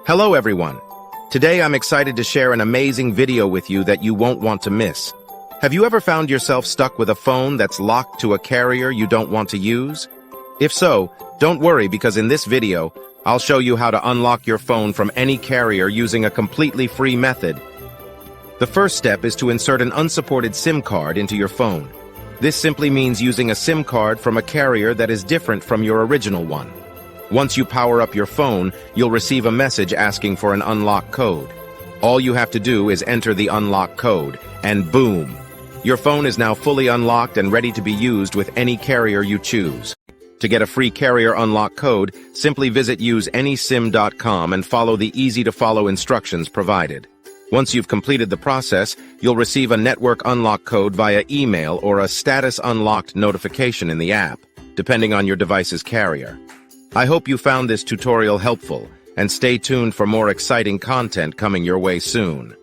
Hello everyone. Today I'm excited to share an amazing video with you that you won't want to miss. Have you ever found yourself stuck with a phone that's locked to a carrier you don't want to use? If so, don't worry because in this video, I'll show you how to unlock your phone from any carrier using a completely free method. The first step is to insert an unsupported SIM card into your phone. This simply means using a SIM card from a carrier that is different from your original one. Once you power up your phone, you'll receive a message asking for an unlock code. All you have to do is enter the unlock code, and boom! Your phone is now fully unlocked and ready to be used with any carrier you choose. To get a free carrier unlock code, simply visit useanysim.com and follow the easy-to-follow instructions provided. Once you've completed the process, you'll receive a network unlock code via email or a status unlocked notification in the app, depending on your device's carrier. I hope you found this tutorial helpful, and stay tuned for more exciting content coming your way soon.